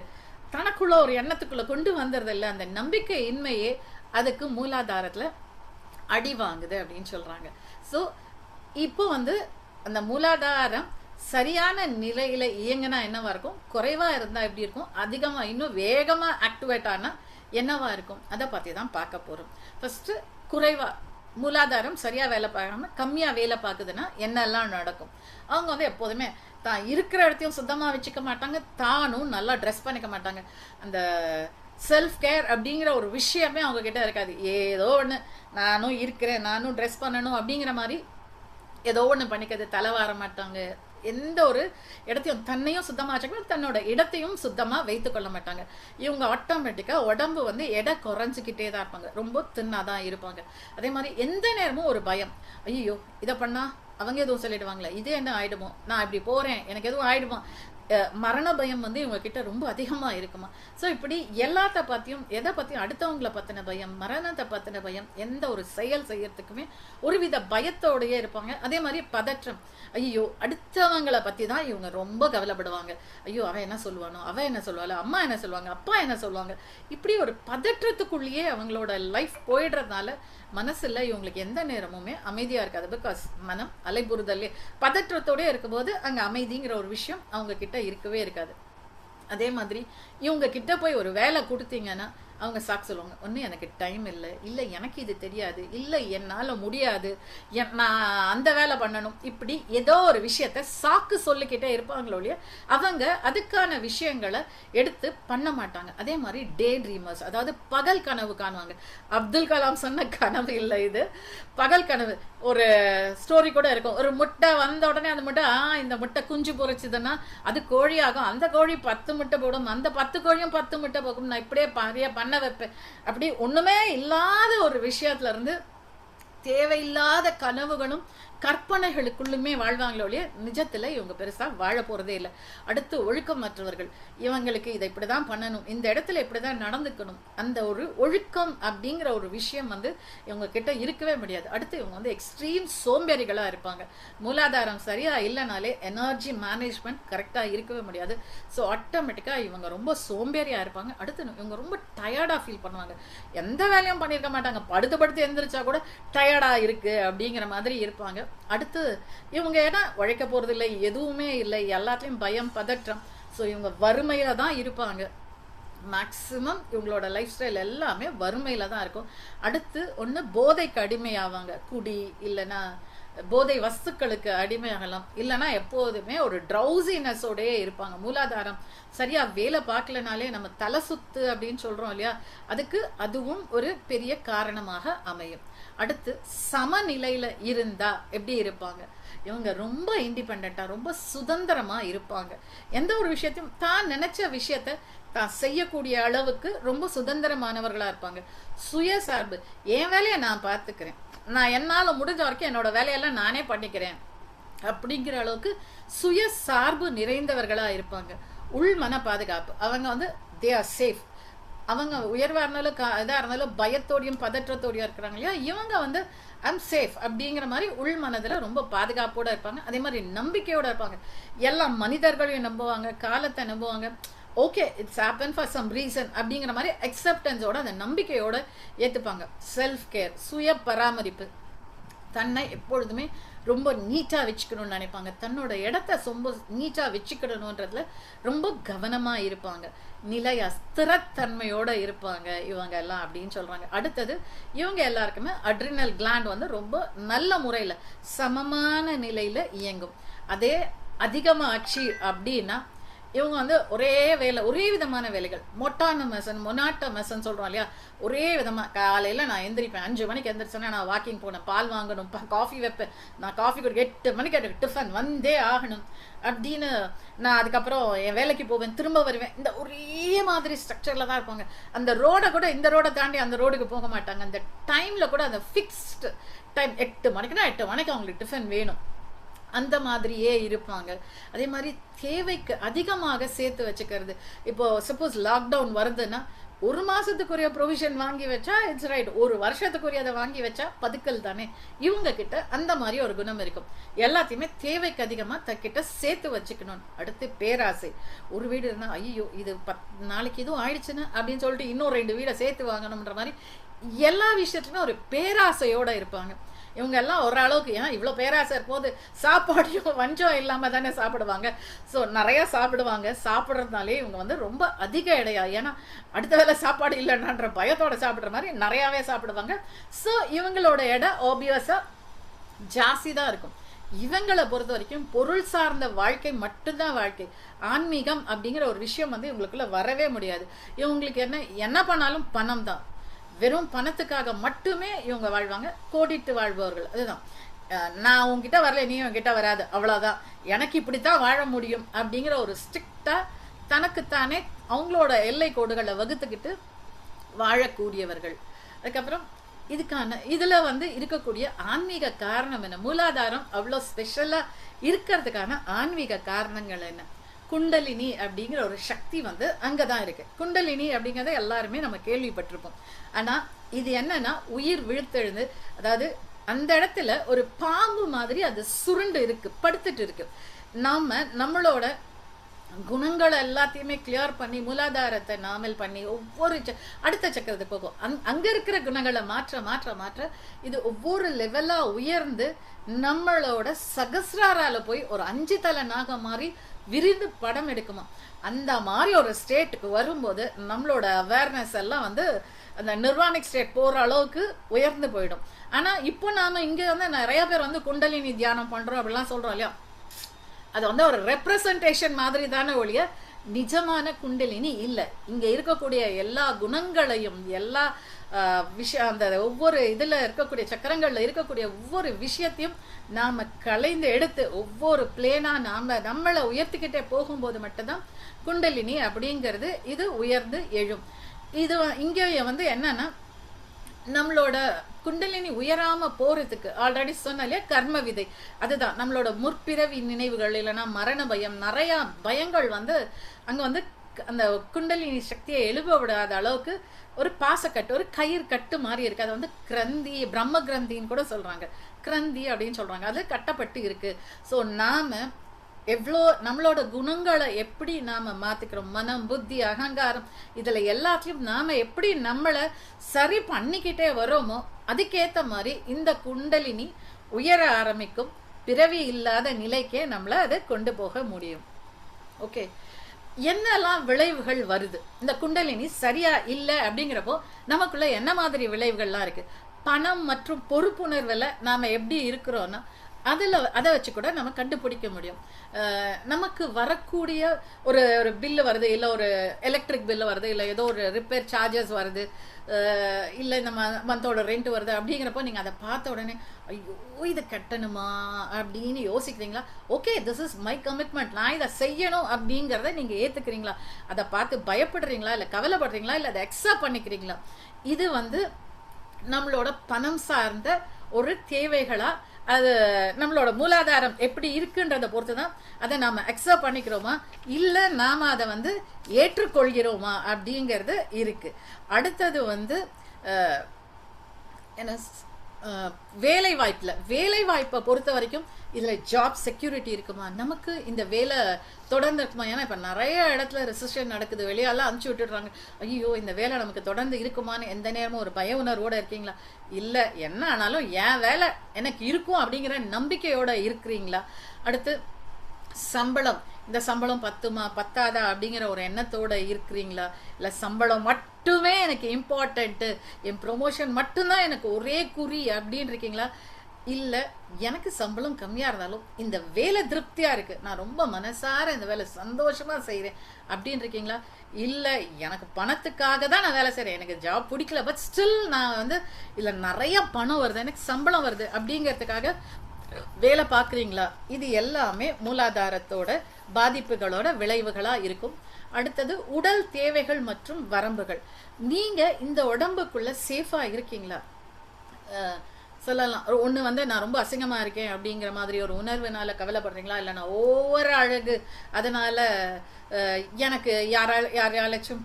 தனக்குள்ள ஒரு எண்ணத்துக்குள்ள கொண்டு வந்துடுறது இல்லை. அந்த நம்பிக்கையின்மையே அதுக்கு மூலாதாரத்துல அடி வாங்குது அப்படின்னு சொல்றாங்க. ஸோ இப்போ வந்து அந்த மூலாதாரம் சரியான நிலையில இயங்கினா என்னவா இருக்கும், குறைவா இருந்தா எப்படி இருக்கும், அதிகமா இன்னும் வேகமா ஆக்டிவேட் ஆனா என்னவா இருக்கும், அதை பத்தி தான் பார்க்க போறோம். ஃபர்ஸ்ட் குறைவா மூலாதாரம் சரியா வேலை பார்க்காம கம்மியா வேலை பார்க்குதுன்னா என்னெல்லாம் நடக்கும். அவங்க வந்து எப்போதுமே தான் இருக்கிற இடத்தையும் சுத்தமா வச்சுக்க மாட்டாங்க, தானும் நல்லா ட்ரெஸ் பண்ணிக்க மாட்டாங்க. அந்த செல்ஃப் கேர் அப்படிங்கிற ஒரு விஷயமே அவங்க கிட்ட இருக்காது. ஏதோ ஒன்று நானும் இருக்கிறேன், நானும் ட்ரெஸ் பண்ணணும் அப்படிங்கிற மாதிரி ஏதோ ஒன்று பண்ணிக்கிறது, தலை வார மாட்டாங்க, எந்த ஒரு இடத்தையும் தன்னையும் சுத்தமாக வச்சுக்கணும், தன்னோட இடத்தையும் சுத்தமாக வைத்து கொள்ள மாட்டாங்க. இவங்க ஆட்டோமேட்டிக்காக உடம்பு வந்து எடை குறைஞ்சிக்கிட்டே தான் இருப்பாங்க, ரொம்ப தின்னாதான் இருப்பாங்க. அதே மாதிரி எந்த நேரமும் ஒரு பயம், ஐயோ இதை பண்ணா அவங்க எதுவும் சொல்லிடுவாங்களே, இது என்ன ஆயிடுமோ, நான் இப்படி போறேன் எனக்கு எதுவும் ஆயிடுமா, மரண பயம் வந்து இவங்க கிட்ட ரொம்ப அதிகமா இருக்குமா. ஸோ இப்படி எல்லாத்த பத்தியும் எதை பத்தியும் அடுத்தவங்களை பத்தின பயம், மரணத்தை பத்தின பயம், எந்த ஒரு செயல் செய்யறதுக்குமே ஒருவித பயத்தோடயே இருப்பாங்க. அதே மாதிரி பதற்றம், ஐயோ அடுத்தவங்களை பத்தி தான் இவங்க ரொம்ப கவலைப்படுவாங்க. ஐயோ அவன் என்ன சொல்லுவானோ, அவன் என்ன சொல்லுவாள், அம்மா என்ன சொல்லுவாங்க, அப்பா என்ன சொல்லுவாங்க, இப்படி ஒரு பதற்றத்துக்குள்ளேயே அவங்களோட லைஃப் போயிடுறதுனால மனசுல இவங்களுக்கு எந்த நேரமுமே அமைதியா இருக்காது. பிகாஸ் மனம் அலைபுறுதல்லே பதற்றத்தோட இருக்கும்போது அங்க அமைதிங்கிற ஒரு விஷயம் அவங்க கிட்ட இருக்கவே இருக்காது. அதே மாதிரி இவங்க கிட்ட போய் ஒரு வேலை கொடுத்தீங்கன்னா அவங்க சாக்கு சொல்லுவாங்க, ஒன்று எனக்கு டைம் இல்லை, இல்லை எனக்கு இது தெரியாது, இல்லை என்னால் முடியாது, நான் அந்த வேலை பண்ணணும், இப்படி ஏதோ ஒரு விஷயத்த சாக்கு சொல்லிக்கிட்டே இருப்பாங்களோ இல்லையா, அவங்க அதுக்கான விஷயங்களை எடுத்து பண்ண மாட்டாங்க. அதே மாதிரி டே ட்ரீமர்ஸ், அதாவது பகல் கனவு காணுவாங்க. அப்துல் கலாம் சொன்ன கனவு இல்லை இது, பகல் கனவு. ஒரு ஸ்டோரி கூட இருக்கும், ஒரு முட்டை வந்த உடனே அந்த முட்டை இந்த முட்டை குஞ்சு பொறிச்சுதுன்னா அது கோழியாகும், அந்த கோழி 10 முட்டை போடும், அந்த 10 கோழியும் 10 முட்டை போகும், நான் இப்படியே பாரியா பண்ண வைப்பேன். அப்படி ஒண்ணுமே இல்லாத ஒரு விஷயத்துல இருந்து தேவையில்லாத கனவுகளும் கற்பனைகளுக்குள்ளுமே வாழ்வாங்களோ இல்லையா, நிஜத்துல இவங்க பெருசா வாழ போறதே இல்லை. அடுத்து ஒழுக்கமற்றவர்கள், இவங்களுக்கு இதை இப்படிதான் பண்ணணும், இந்த இடத்துல இப்படிதான் நடந்துக்கணும், அந்த ஒரு ஒழுக்கம் அப்படிங்கிற ஒரு விஷயம் வந்து இவங்க கிட்ட இருக்கவே முடியாது. அடுத்து இவங்க வந்து எக்ஸ்ட்ரீம் சோம்பேறிகளா இருப்பாங்க. மூலாதாரம் சரியா இல்லைனாலே எனர்ஜி மேனேஜ்மெண்ட் கரெக்டா இருக்கவே முடியாது. ஸோ ஆட்டோமேட்டிக்கா இவங்க ரொம்ப சோம்பேறியா இருப்பாங்க. அடுத்து இவங்க ரொம்ப டயர்டா ஃபீல் பண்ணுவாங்க, எந்த வேலையும் பண்ணியிருக்க மாட்டாங்க, படுத்து எந்திரிச்சா கூட டயர்டா இருக்கு அப்படிங்கிற மாதிரி இருப்பாங்க. அடுத்து இவங்க ஏன்னா உழைக்க போறது இல்லை, எதுவுமே இல்லை, எல்லாத்துலயும் பயம் பதற்றம். ஸோ இவங்க வறுமையில தான் இருப்பாங்க. மேக்சிமம் இவங்களோட லைஃப் ஸ்டைல் எல்லாமே வறுமையில தான் இருக்கும். அடுத்து ஒன்று போதைக்கு அடிமையாவாங்க, குடி இல்லைன்னா போதை வஸ்துக்களுக்கு அடிமையாகலாம், இல்லைன்னா எப்போதுமே ஒரு ட்ரௌசினஸோடயே இருப்பாங்க. மூலாதாரம் சரியா வேலை பார்க்கலனாலே நம்ம தலை சுத்து அப்படின்னு சொல்றோம் இல்லையா, அதுக்கு அதுவும் ஒரு பெரிய காரணமாக அமையும். அடுத்து சமநிலையில இருந்தா எப்படி இருப்பாங்க, இவங்க ரொம்ப இண்டிபெண்டா ரொம்ப சுதந்திரமா இருப்பாங்க. எந்த ஒரு விஷயத்தையும் தான் நினைச்ச விஷயத்த தான் செய்யக்கூடிய அளவுக்கு ரொம்ப சுதந்திரமானவர்களா இருப்பாங்க. சுயசார்பு, என் வேலையை நான் பார்த்துக்கிறேன், நான் என்னால முடிஞ்ச வரைக்கும் என்னோட வேலையெல்லாம் நானே பண்ணிக்கிறேன் அப்படிங்கிற அளவுக்கு சுயசார்பு நிறைந்தவர்களா இருப்பாங்க. உள் மன பாதுகாப்பு, அவங்க வந்து தே ஆர் சேஃப். அவங்க உயர்வா இருந்தாலும் இதா இருந்தாலும் பயத்தோடையும் பதற்றத்தோடையும் இருக்கிறாங்க இல்லையா, இவங்க வந்து ஐம் சேஃப் அப்படிங்கிற மாதிரி உள் மனதுல ரொம்ப பாதுகாப்போட இருப்பாங்க. அதே மாதிரி நம்பிக்கையோட இருப்பாங்க. எல்லா மனிதர்களையும் நம்புவாங்க, காலத்தை நம்புவாங்க. Okay, it's happen for some reason அப்படிங்கிற மாதிரி அக்செப்டன்ஸோட அந்த நம்பிக்கையோட ஏத்துப்பாங்க. செல்ஃப் கேர், சுய பராமரிப்பு, தன்னை எப்பொழுதுமே ரொம்ப நீட்டா வச்சுக்கணும்னு நினைப்பாங்க. தன்னோட இடத்த ரொம்ப நீட்டா வச்சுக்கணும்ன்றதுல ரொம்ப கவனமா இருப்பாங்க. நிலையா ஸ்திரத்தன்மையோட இருப்பாங்க இவங்க எல்லாம் அப்படின்னு சொல்றாங்க. அடுத்தது, இவங்க எல்லாருக்குமே அட்ரினல் கிளாண்ட் வந்து ரொம்ப நல்ல முறையில சமமான நிலையில இயங்கும். அதே அதிகமாச்சு அப்படின்னா இவங்க வந்து ஒரே வேலை, ஒரே விதமான வேலைகள், மொனாட்டமசன் சொல்றோம் இல்லையா, ஒரே விதமா காலையில நான் எந்திரிப்பேன், 5 மணிக்கு எந்திரிச்சேன்னா நான் வாக்கிங் போனேன், பால் வாங்கணும், காஃபி வைப்பேன், நான் காஃபி குடிக்க 8 மணிக்கு எனக்கு டிஃபன் வந்தே ஆகணும் அப்படின்னு நான் அதுக்கப்புறம் என் வேலைக்கு போவேன், திரும்ப வருவேன். இந்த ஒரே மாதிரி ஸ்ட்ரக்சர்ல தான் இருப்பாங்க. அந்த ரோடை கூட இந்த ரோடை தாண்டி அந்த ரோடுக்கு போக மாட்டாங்க. அந்த டைம்ல கூட அந்த ஃபிக்ஸ்டு டைம் 8 மணிக்குன்னா 8 மணிக்கு அவங்களுக்கு டிஃபன் வேணும், அந்த மாதிரியே இருப்பாங்க. அதே மாதிரி தேவைக்கு அதிகமாக சேர்த்து வச்சுக்கிறது. இப்போ சப்போஸ் லாக்டவுன் வருதுன்னா 1 மாசத்துக்குரிய ப்ரொவிஷன் வாங்கி வச்சா இட்ஸ் ரைட், 1 வருஷத்துக்குரிய அதை வாங்கி வச்சா பதுக்கல் தானே. இவங்க கிட்ட அந்த மாதிரி ஒரு குணம் இருக்கும். எல்லாத்தையுமே தேவைக்கு அதிகமா தக்கிட்ட சேர்த்து வச்சுக்கணும். அடுத்து பேராசை. ஒரு வீடு இருந்தா ஐயோ இது 10 நாளைக்கு இதுவும் ஆயிடுச்சுன்னு அப்படின்னு சொல்லிட்டு இன்னும் 2 வீடை சேர்த்து வாங்கணும்ன்ற மாதிரி எல்லா விஷயத்துலையுமே ஒரு பேராசையோட இருப்பாங்க. இவங்க எல்லாம் ஓரளவுக்கு, ஏன்னா இவ்வளோ பேராசை போது சாப்பாடையும் வஞ்சம் இல்லாம தானே சாப்பிடுவாங்க. ஸோ நிறைய சாப்பிடுவாங்க. சாப்பிட்றதுனாலே இவங்க வந்து ரொம்ப அதிக எடையா, ஏன்னா அடுத்த வேலை சாப்பாடு இல்லைன்னான்ற பயத்தோட சாப்பிட்ற மாதிரி நிறையாவே சாப்பிடுவாங்க. ஸோ இவங்களோட எடை ஆப்வியஸா ஜாஸ்தி தான் இருக்கும். இவங்களை பொறுத்த வரைக்கும் பொருள் சார்ந்த வாழ்க்கை மட்டும்தான் வாழ்க்கை. ஆன்மீகம் அப்படிங்கிற ஒரு விஷயம் வந்து இவங்களுக்குள்ள வரவே முடியாது. இவங்களுக்கு என்ன பண்ணாலும் பணம் தான், வெறும் பணத்துக்காக மட்டுமே இவங்க வாழ்வாங்க. கோடிட்டு வாழ்பவர்கள். அதுதான், நான் உங்ககிட்ட வரல, நீ உங்ககிட்ட வராது, அவ்வளவுதான், எனக்கு இப்படித்தான் வாழ முடியும் அப்படிங்கிற ஒரு ஸ்ட்ரிக்டா தனக்குத்தானே அவங்களோட எல்லை கோடுகளை வகுத்துக்கிட்டு வாழக்கூடியவர்கள். அதுக்கப்புறம் இதுல வந்து இருக்கக்கூடிய ஆன்மீக காரணம் என்ன, மூலாதாரம் அவ்வளோ ஸ்பெஷலா இருக்கிறதுக்கான ஆன்மீக காரணங்கள் என்ன? குண்டலினி அப்படிங்கிற ஒரு சக்தி வந்து அங்கதான் இருக்கு. குண்டலினி அப்படிங்கறத எல்லாருமே நம்ம கேள்விப்பட்டிருப்போம். ஆனா இது என்னன்னா உயிர் விழுத்தெழுந்து, அதாவது அந்த இடத்துல ஒரு பாம்பு மாதிரி அது சுருண்டு இருக்கு, படுத்துட்டு இருக்கு. நம்மளோட குணங்களை எல்லாத்தையுமே கிளியர் பண்ணி மூலாதாரத்தை நாமல் பண்ணி ஒவ்வொரு அடுத்த சக்கரத்துக்கு போகும். அங்க இருக்கிற குணங்களை மாற்ற மாற்ற மாற்ற இது ஒவ்வொரு லெவலா உயர்ந்து நம்மளோட சகசிராரால போய் ஒரு 5 தலை நாகம் மாதிரி விரிந்து படம் எடுக்குமா. அந்த மாதிரி ஒரு ஸ்டேட்டுக்கு வரும்போது நம்மளோட அவேர்னஸ் எல்லாம் வந்து அந்த நிர்வாணிக் ஸ்டேட் போற அளவுக்கு உயர்ந்து போயிடும். ஆனா இப்போ நாம இங்க வந்து நிறைய பேர் வந்து குண்டலினி தியானம் பண்றோம் அப்படிலாம் சொல்றோம் இல்லையா, அது வந்து ஒரு ரெப்ரசன்டேஷன் மாதிரி தானே ஒழிய நிஜமான குண்டலினி இல்லை. இங்க இருக்கக்கூடிய எல்லா குணங்களையும் எல்லா விஷயம் அந்த ஒவ்வொரு இதுல இருக்கக்கூடிய சக்கரங்கள்ல இருக்கக்கூடிய ஒவ்வொரு விஷயத்தையும் நாம கலைந்து எடுத்து ஒவ்வொரு பிளேனா நம்மளை உயர்த்திக்கிட்டே போகும்போது மட்டும்தான் குண்டலினி அப்படிங்கிறது இது உயர்ந்து எழும். இது இங்க வந்து என்னன்னா நம்மளோட குண்டலினி உயராம போறதுக்கு ஆல்ரெடி சொன்னாலே கர்ம விதை, அதுதான் நம்மளோட முற்பிறவி நினைவுகள், இல்லைன்னா மரண பயம், நிறைய பயங்கள் வந்து அங்க வந்து அந்த குண்டலினி சக்தியை எழுப்ப விடாத அளவுக்கு ஒரு பாசக்கட்டு, ஒரு கயிறு கட்டு மாதிரி இருக்கு. அதை வந்து கிரந்தி, பிரம்ம கிரந்தின்னு கூட சொல்றாங்க, கிரந்தி அப்படின்னு சொல்றாங்க, அது கட்டப்பட்டு இருக்கு. ஸோ நாம எவ்வளோ நம்மளோட குணங்களை எப்படி நாம மாத்திக்கிறோம், மனம், புத்தி, அகங்காரம், இதுல எல்லாத்தையும் நாம எப்படி நம்மளை சரி பண்ணிக்கிட்டே வரோமோ அதுக்கேத்த மாதிரி இந்த குண்டலினி உயர ஆரம்பிக்கும். பிறவி இல்லாத நிலைக்கே நம்மள அதை கொண்டு போக முடியும். ஓகே, என்னெல்லாம் விளைவுகள் வருது இந்த குண்டலினி சரியா இல்லை அப்படிங்கிறப்போ நமக்குள்ள என்ன மாதிரி விளைவுகள்லாம் இருக்கு? பணம் மற்றும் பொறுப்புணர்வுல நாம எப்படி இருக்கிறோம்னா அதை வச்சு கூட நம்ம கண்டுபிடிக்க முடியும். நமக்கு வரக்கூடிய ஒரு ஒரு பில்லு வருது, இல்லை ஒரு எலக்ட்ரிக் பில்லு வருது, இல்லை ஏதோ ஒரு ரிப்பேர் சார்ஜஸ் வருது, இல்லை இந்த மந்தோட ரெண்ட் வருது அப்படிங்கிறப்போ நீங்கள் அதை பார்த்த உடனே ஐயோ இதை கட்டணுமா அப்படின்னு யோசிக்கிறீங்களா? Okay, this is my commitment, நான் இதை செய்யணும் அப்படிங்கிறத நீங்கள் ஏற்றுக்கிறீங்களா? அதை பார்த்து பயப்படுறீங்களா, இல்லை கவலைப்படுறீங்களா, இல்லை அதை அக்செப்ட் பண்ணிக்கிறீங்களா? இது நம்மளோட பணம் சார்ந்த ஒரு தேவைகளா, அது நம்மளோட மூலாதாரம் எப்படி இருக்குன்றதை பொறுத்து தான் அதை நாம அக்செப்ட் பண்ணிக்கிறோமா, இல்லை நாம அதை ஏற்றுக்கொள்கிறோமா அப்படிங்கிறது இருக்கு. அடுத்தது என்ன, வேலை வாய்ப்பை பொறுத்த வரைக்கும் இதுல ஜாப் செக்யூரிட்டி இருக்குமா, நமக்கு இந்த வேலை தொடர்ந்து இருக்குமா? ஏன்னா இப்ப நிறைய இடத்துல ரெசிஸ்டன் நடக்குது, வெளியால அனுப்பிச்சு விட்டுடுறாங்க. ஐயோ இந்த வேலை நமக்கு தொடர்ந்து இருக்குமான்னு எந்த நேரமும் ஒரு பய உணர்வோட இருக்கீங்களா? இல்ல என்ன ஆனாலும் என் வேலை எனக்கு இருக்கும் அப்படிங்கிற நம்பிக்கையோட இருக்கிறீங்களா? அடுத்து சம்பளம், இந்த சம்பளம் பத்துமா பத்தாதா அப்படிங்கிற ஒரு எண்ணத்தோட இருக்கிறீங்களா? இல்ல சம்பளம் மட்டுமே எனக்கு இம்பார்ட்டன்ட், என் ப்ரொமோஷன் மட்டும்தான் எனக்கு ஒரே குறி அப்படின்னு இருக்கீங்களா? இல்ல எனக்கு சம்பளம் கம்மியா இருந்தாலும் இந்த வேலை திருப்தியா இருக்கு, நான் ரொம்ப மனசார இந்த வேலை சந்தோஷமா செய்யறேன் அப்படின்னு இருக்கீங்களா? இல்ல எனக்கு பணத்துக்காக தான் நான் வேலை செய்யறேன், எனக்கு ஜாப் பிடிக்கல, பட் ஸ்டில் நான் இல்ல நிறைய பணம் வருது, எனக்கு சம்பளம் வருது அப்படிங்கிறதுக்காக வேலை பார்க்குறீங்களா? இது எல்லாமே மூலாதாரத்தோட பாதிப்புகளோட விளைவுகளா இருக்கும். அடுத்தது உடல் தேவைகள் மற்றும் வரம்புகள். நீங்க இந்த உடம்புக்குள்ள சேஃபா இருக்கீங்களா? சொல்லலாம், ஒன்று நான் ரொம்ப அசிங்கமா இருக்கேன் அப்படிங்கிற மாதிரி ஒரு உணர்வுனால கவலைப்படுறீங்களா? இல்லை நான் ஒவ்வொரு அழகு அதனால எனக்கு யாராச்சும்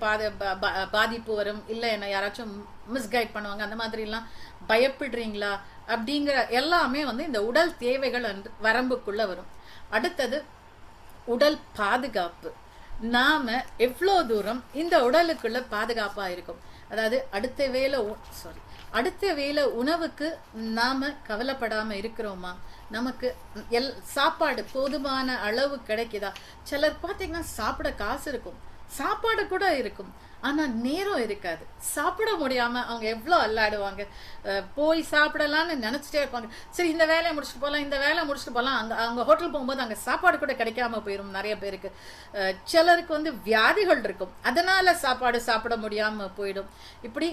பாதிப்பு வரும், இல்லை என்ன யாராச்சும் மிஸ்கைட் பண்ணுவாங்க, அந்த மாதிரிலாம் பயப்படுறீங்களா? அப்படிங்கிற எல்லாமே இந்த உடல் தேவைகள் வரம்புக்குள்ள வரும். அடுத்தது உடல் பாதுகாப்பு. நாம எவ்வளோ தூரம் இந்த உடலுக்குள்ள பாதுகாப்பா இருக்கும், அதாவது அடுத்த வேளை உணவுக்கு நாம கவலைப்படாம இருக்கிறோமா? நமக்கு சாப்பாடு போதுமான அளவு கிடைக்குதா? சிலர் பார்த்தீங்கன்னா சாப்பிட காசு இருக்கும், சாப்பாடு கூட இருக்கும், ஆனா நேரம் இருக்காது, சாப்பிட முடியாம அவங்க எவ்வளோ அல்லாடுவாங்க. போய் சாப்பிடலான்னு நினைச்சிட்டே இருப்பாங்க, சரி இந்த வேலையை முடிச்சுட்டு போகலாம், இந்த வேலையை முடிச்சுட்டு போகலாம். அவங்க ஹோட்டல் போகும்போது அங்கே சாப்பாடு கூட கிடைக்காம போயிடும் நிறைய பேருக்கு. சிலருக்கு வியாதிகள் இருக்கும், அதனால சாப்பாடு சாப்பிட முடியாம போயிடும். இப்படி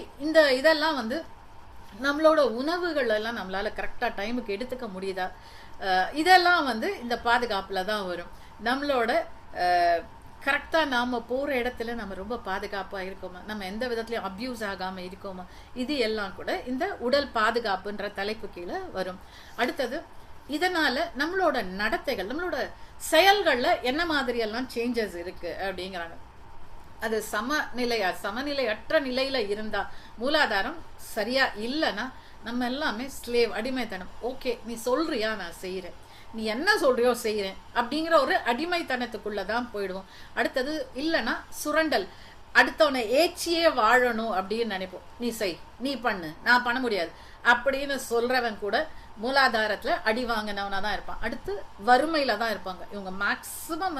இதெல்லாம் நம்மளோட உணவுகள் எல்லாம் நம்மளால கரெக்டா டைமுக்கு எடுத்துக்க முடியுதா? இதெல்லாம் இந்த பாதுகாப்புல தான் வரும். நம்மளோட கரெக்டா நாம போற இடத்துல நம்ம ரொம்ப பாதுகாப்பா இருக்கோமா, நம்ம எந்த விதத்திலயும் அபியூஸ் ஆகாம இருக்கோமா, இது எல்லாம் கூட இந்த உடல் பாதுகாப்புன்ற தலைப்பு கீழே வரும். அடுத்தது இதனால நம்மளோட நடத்தைகள், நம்மளோட செயல்கள்ல என்ன மாதிரி எல்லாம் சேஞ்சஸ் இருக்கு அப்படிங்கிறாங்க. அது சமநிலையற்ற நிலையில இருந்தா, மூலாதாரம் சரியா இல்லைன்னா நம்ம எல்லாமே ஸ்லேவ், அடிமைத்தனம். ஓகே நீ சொல்றியா நான் செய்யறேன், நீ என்ன சொல்றியோ செய்யறேன் அப்படிங்கிற ஒரு அடிமைத்தனத்துக்குள்ளதான் போயிடுவோம். அடுத்தது இல்லைன்னா சுரண்டல், அடுத்தவனை ஏச்சியே வாழணும் அப்படின்னு நினைப்போம். நீ செய், நீ பண்ணு, நான் பண்ண முடியாது அப்படின்னு சொல்றவன் கூட மூலாதாரத்துல அடி வாங்கினவனா தான் இருப்பான். அடுத்து வறுமையில தான் இருப்பாங்க. இவங்க மேக்சிமம்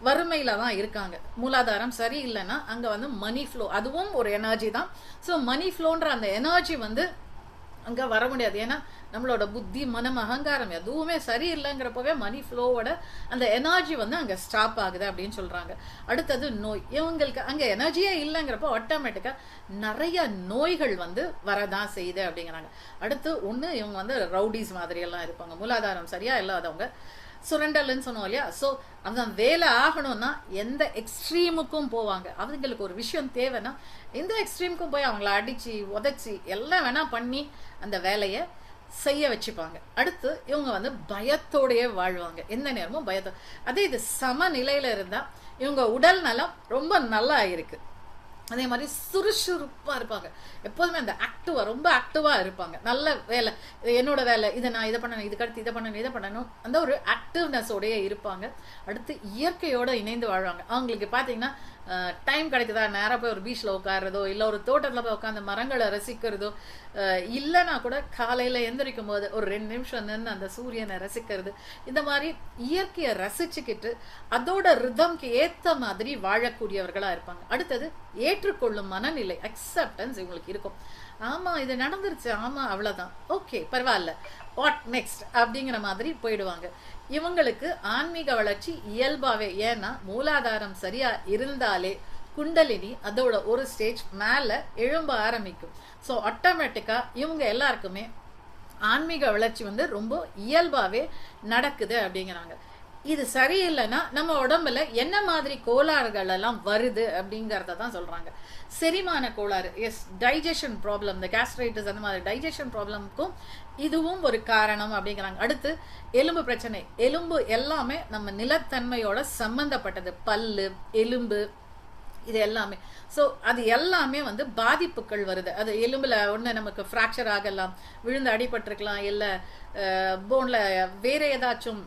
வறுமையில தான் இருக்காங்க. மூலாதாரம் சரி இல்லைன்னா அங்க மணி ஃப்ளோ, அதுவும் ஒரு எனர்ஜி தான். ஸோ மணி ஃப்ளோன்ற அந்த எனர்ஜி அங்க வர முடியாது. ஏன்னா நம்மளோட புத்தி, மனம், அகங்காரம் எதுவுமே சரியில்லைங்கிறப்பவே மணி ஃப்ளோவோட அந்த எனர்ஜி அங்க ஸ்டாப் ஆகுது அப்படின்னு சொல்றாங்க. அடுத்தது நோய். இவங்களுக்கு அங்க எனர்ஜியே இல்லைங்கிறப்போ ஆட்டோமேட்டிக்கா நிறைய நோய்கள் வரதான் செய்யுது அப்படிங்கிறாங்க. அடுத்து ஒண்ணு இவங்க ரவுடிஸ் மாதிரி எல்லாம் இருப்பாங்க, மூலாதாரம் சரியா இல்லாதவங்க. சுரண்டல்னு சொன்னோம் இல்லையா? ஸோ அவன் வேலை ஆகணும்னா எந்த எக்ஸ்ட்ரீமுக்கும் போவாங்க. அவங்களுக்கு ஒரு விஷயம் தேவைன்னா எந்த எக்ஸ்ட்ரீமுக்கும் போய் அவங்கள அடிச்சு உதைச்சி எல்லாம் வேணா பண்ணி அந்த வேலையை செய்ய வச்சுப்பாங்க. அடுத்து இவங்க பயத்தோடயே வாழ்வாங்க, எந்த நேரமும் பயத்தோட. அதே இது சமநிலையில இருந்தா இவங்க உடல் நலம் ரொம்ப நல்லா இருக்கு. அதே மாதிரி சுறுசுறுப்பா இருப்பாங்க, எப்போதுமே அந்த ரொம்ப ஆக்டிவா இருப்பாங்க. நல்ல வேலை, என்னோட வேலை, இதை நான் இதை பண்ணணும், இதுக்கடுத்து இதை பண்ணணும், அந்த ஒரு ஆக்டிவ்னஸோடய இருப்பாங்க. அடுத்து இயற்கையோட இணைந்து வாழ்வாங்க. அவங்களுக்கு பார்த்தீங்கன்னா டைம் கிடைக்குதா நேராக போய் ஒரு பீச்சில் உட்காடுறதோ இல்லை ஒரு தோட்டத்தில் போய் உட்காந்து மரங்களை ரசிக்கிறதோ, இல்லைன்னா கூட காலையில் எந்திரிக்கும் போது ஒரு 2 நிமிஷம் நின்று அந்த சூரியனை ரசிக்கிறது, இந்த மாதிரி இயற்கையை ரசிச்சுக்கிட்டு அதோட ரிதம்க்கு ஏற்ற மாதிரி வாழக்கூடியவர்களாக இருப்பாங்க. அடுத்தது ஏற்றுக்கொள்ளும் மனநிலை, அக்செப்டன்ஸ் இவங்களுக்கு இருக்கும். ஆமாம் இது நடந்துருச்சு, ஆமாம் அவ்வளோதான், ஓகே பரவாயில்ல, வாட் நெக்ஸ்ட் அப்படிங்கிற மாதிரி போயிடுவாங்க. இவங்களுக்கு ஆன்மீக வளர்ச்சி இயல்பாகவே, ஏன்னா மூலாதாரம் சரியா இருந்தாலே குண்டலினி அதோட ஒரு ஸ்டேஜ் மேலே எழும்ப ஆரம்பிக்கும். ஸோ ஆட்டோமேட்டிக்காக இவங்க எல்லாருக்குமே ஆன்மீக வளர்ச்சி வந்து ரொம்ப இயல்பாகவே நடக்குது அப்படிங்கிறாங்க. இது சரியில்லைன்னா நம்ம உடம்புல என்ன மாதிரி கோளாறுகள் எல்லாம் வருது அப்படிங்கிறத தான் சொல்றாங்க. செரிமான கோளாறு, எஸ், டைஜஷன் ப்ராப்ளம், இந்த கேஸ்ட்ரைட்டிஸ் அந்த மாதிரி டைஜஷன் ப்ராப்ளம்க்கும் இதுவும் ஒரு காரணம் அப்படிங்கிறாங்க. அடுத்து எலும்பு பிரச்சனை, எலும்பு எல்லாமே நம்ம நிலத்தன்மையோட சம்பந்தப்பட்டது, பல்லு எலும்பு இது எல்லாமே. ஸோ அது எல்லாமே வந்து பாதிப்புகள் வருது. அது எலும்புல ஒன்று நமக்கு ஃப்ராக்சர் ஆகலாம், விழுந்து அடிபட்டிருக்கலாம், இல்லை போன்ல வேற ஏதாச்சும்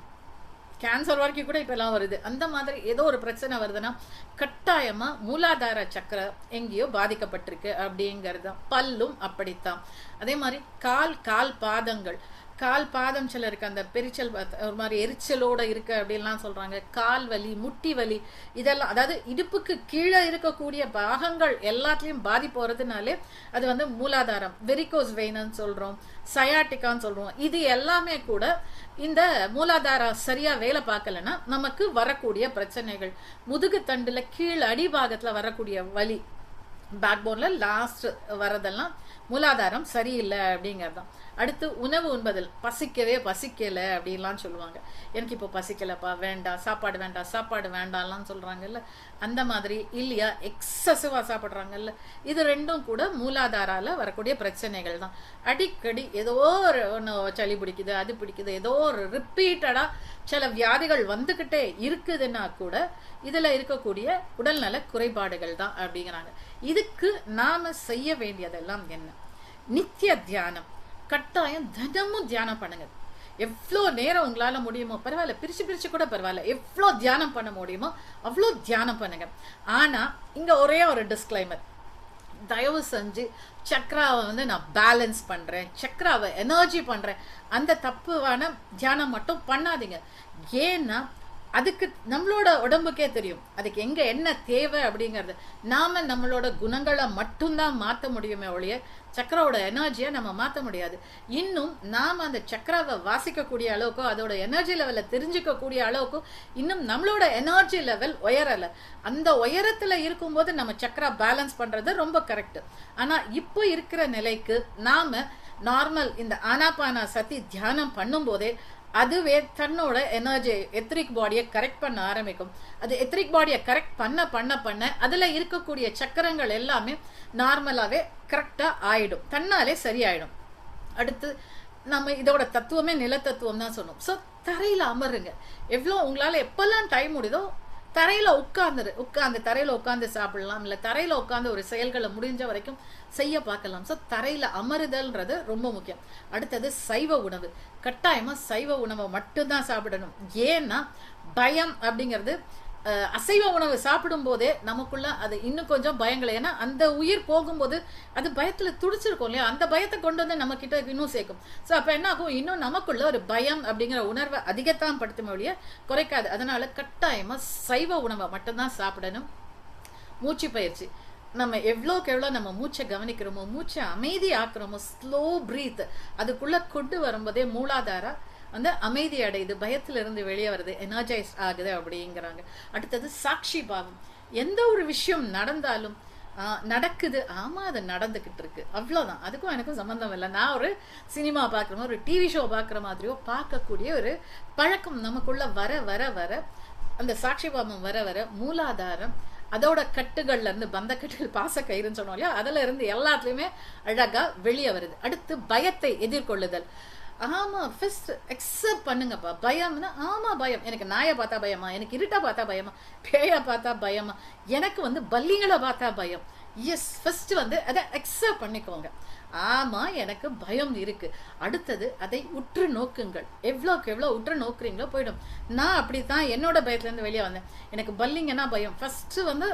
கேன்சர் வரைக்கும் கூட இப்ப எல்லாம் வருது. அந்த மாதிரி ஏதோ ஒரு பிரச்சனை வருதுன்னா கட்டாயமா மூலாதார சக்கரம் எங்கேயோ பாதிக்கப்பட்டிருக்கு அப்படிங்கிறது. பல்லும் அப்படித்தான். அதே மாதிரி கால் பாதங்கள், கால் பாதம் சிலருக்கு அந்த பெரிச்சல் ஒரு மாதிரி எரிச்சலோட இருக்கு அப்படின்லாம் சொல்றாங்க. கால் வலி, முட்டி வலி, இதெல்லாம் அதாவது இடுப்புக்கு கீழே இருக்கக்கூடிய பாகங்கள் எல்லாத்துலயும் பாதிப்பு வருதுனாலே அது வந்து மூலாதாரம், வெரிகோஸ் வெயின்னு சொல்றோம், சயாட்டிக்கான்னு சொல்றோம். இது எல்லாமே கூட இந்த மூலாதாரம் சரியா வேலை பார்க்கலன்னா நமக்கு வரக்கூடிய பிரச்சனைகள். முதுகு தண்டுல கீழ் அடிபாகத்துல வரக்கூடிய வலி, பேக் போன்ல லாஸ்ட் வரதெல்லாம் மூலாதாரம் சரியில்லை அப்படிங்கறதுதான். அடுத்து உணவு உண்பதில் பசிக்கல அப்படின்லாம் சொல்லுவாங்க. எனக்கு இப்போ பசிக்கலப்பா, வேண்டாம் சாப்பாடு வேண்டாம், சாப்பாடு வேண்டாம்லாம் சொல்றாங்கல்ல, அந்த மாதிரி இல்லையா எக்ஸசிவா சாப்பிட்றாங்கல்ல, இது ரெண்டும் கூட மூலாதாரால வரக்கூடிய பிரச்சனைகள் தான். அடிக்கடி ஏதோ ஒரு ஒன்று சளி பிடிக்குது, அது பிடிக்குது, ஏதோ ஒரு ரிப்பீட்டடா சில வியாதிகள் வந்துகிட்டே இருக்குதுன்னா கூட இதுல இருக்கக்கூடிய உடல்நல குறைபாடுகள் தான் அப்படிங்கிறாங்க. இதுக்கு நாம செய்ய வேண்டியதெல்லாம் என்ன? நித்திய தியானம், கட்டாயம் தினமும் தியானம் பண்ணுங்க. எவ்வளோ நேரம் உங்களால முடியுமோ பரவாயில்ல, பிரிச்சு கூட பரவாயில்ல, எவ்வளோ தியானம் பண்ண முடியுமோ அவ்வளோ தியானம் பண்ணுங்க. ஆனா இங்க ஒரே ஒரு டிஸ்க்ளைமர், தயவு செஞ்சு சக்ராவை வந்து நான் பேலன்ஸ் பண்றேன், சக்ராவை எனர்ஜி பண்றேன், அந்த தப்புவான தியானம் மட்டும் பண்ணாதீங்க. ஏன்னா அதுக்கு நம்மளோட உடம்புக்கே தெரியும் அதுக்கு எங்க என்ன தேவை அப்படிங்கிறது. நாம நம்மளோட குணங்களை மட்டும்தான் மாற்ற முடியுமே ஒழிய சக்கராவோட எனர்ஜியை நம்ம மாற்ற முடியாது. இன்னும் நாம அந்த சக்கராவை வாசிக்கக்கூடிய அளவுக்கோ அதோட எனர்ஜி லெவலை தெரிஞ்சுக்கக்கூடிய அளவுக்கோ இன்னும் நம்மளோட எனர்ஜி லெவல் உயரல. அந்த உயரத்துல இருக்கும்போது நம்ம சக்கரா பேலன்ஸ் பண்றது ரொம்ப கரெக்ட். ஆனா இப்போ இருக்கிற நிலைக்கு நாம நார்மல் இந்த ஆனாபானா சதி தியானம் பண்ணும் போதே அதுவே தன்னோட எனர்ஜி எத்ரிக் பாடியை கரெக்ட் பண்ண ஆரம்பிக்கும். அது எத்ரிக் பாடியை கரெக்ட் பண்ண அதுல இருக்கக்கூடிய சக்கரங்கள் எல்லாமே நார்மலாவே கரெக்டா ஆயிடும், தன்னாலே சரியாயிடும். அடுத்து நம்ம இதோட தத்துவமே நிலத்தத்துவம் தான் சொன்னோம். ஸோ தரையில அமருங்க. எவ்வளோ உங்களால எப்பெல்லாம் டைம் முடியுதோ தரையில உட்கார்ந்து தரையில உட்கார்ந்து சாப்பிடலாம், இல்ல தரையில உட்கார்ந்து ஒரு செயல்களை முடிஞ்ச வரைக்கும் செய்ய பார்க்கலாம். ஸோ தரையில அமருதல்ன்றது ரொம்ப முக்கியம். அடுத்தது சைவ உணவு, கட்டாயமா சைவ உணவை மட்டும்தான் சாப்பிடணும். ஏன்னா பயம் அப்படிங்கிறது அசைவ உணவு சாப்பிடும் போதே நமக்குள்ள அது இன்னும் கொஞ்சம் பயங்களை, ஏன்னா அந்த உயிர் போகும்போது அது பயத்துல துடிச்சிருக்கும் இல்லையா, அந்த பயத்தை கொண்டு வந்து நம்ம கிட்ட இன்னும் சேர்க்கும். ஸோ அப்ப என்ன ஆகும், இன்னும் நமக்குள்ள ஒரு பயம் அப்படிங்கிற உணர்வை அதிகத்தான் படுத்தும் ஒழிய குறைக்காது. அதனால கட்டாயமா சைவ உணவை மட்டும்தான் சாப்பிடணும். மூச்சு பயிற்சி, நம்ம எவ்வளோக்கு எவ்வளோ நம்ம மூச்சை கவனிக்கிறோமோ, மூச்சை அமைதி ஆக்குறோமோ, ஸ்லோ பிரீத் அதுக்குள்ள கொண்டு வரும்போதே மூலாதாரா வந்து அமைதி அடையுது, பயத்திலிருந்து வெளியே வருது, எனர்ஜைஸ் ஆகுது அப்படிங்கிறாங்க. அடுத்தது சாட்சி பாவம், எந்த ஒரு விஷயம் நடந்தாலும் நடக்குது, ஆமா அது நடந்துகிட்டு இருக்கு, அவ்வளவுதான், அதுக்கும் எனக்கும் சம்பந்தம் இல்லை. நான் ஒரு சினிமா பார்க்குற மாதிரி ஒரு டிவி ஷோ பார்க்குற மாதிரியோ பார்க்கக்கூடிய ஒரு பழக்கம் நமக்குள்ள வர வர வர அந்த சாட்சி பாவம் வர வர மூலாதாரம் அதோட கட்டுகள்ல இருந்து, பந்த கட்டுகள் பாச கயிறுன்னு சொன்னோம் இல்லையா, அதுல இருந்து எல்லாத்துலயுமே அழகா வெளியே வருது. அடுத்து பயத்தை எதிர்கொள்ளுதல், ஆமா ஃபர்ஸ்ட் அக்செப்ட் பண்ணுங்கப்பா. பயம்னா ஆமா பயம், எனக்கு நாயை பார்த்தா பயமா, எனக்கு இருட்டா பார்த்தா பயமா, பேயை பார்த்தா பயமா, எனக்கு வந்து பல்லிங்களை பார்த்தா பயம். எஸ், ஃபர்ஸ்ட் வந்து அதை அக்செப்ட் பண்ணிக்கோங்க. ஆமா எனக்கு பயம் இருக்கு. அடுத்தது அதை உற்று நோக்குங்கள். எவ்வளோக்கு எவ்வளோ உற்று நோக்குறீங்களோ போயிடும். நான் அப்படித்தான் என்னோட பயத்துல இருந்து வெளியே வந்தேன். எனக்கு பல்லிங்கன்னா பயம். ஃபர்ஸ்ட் வந்து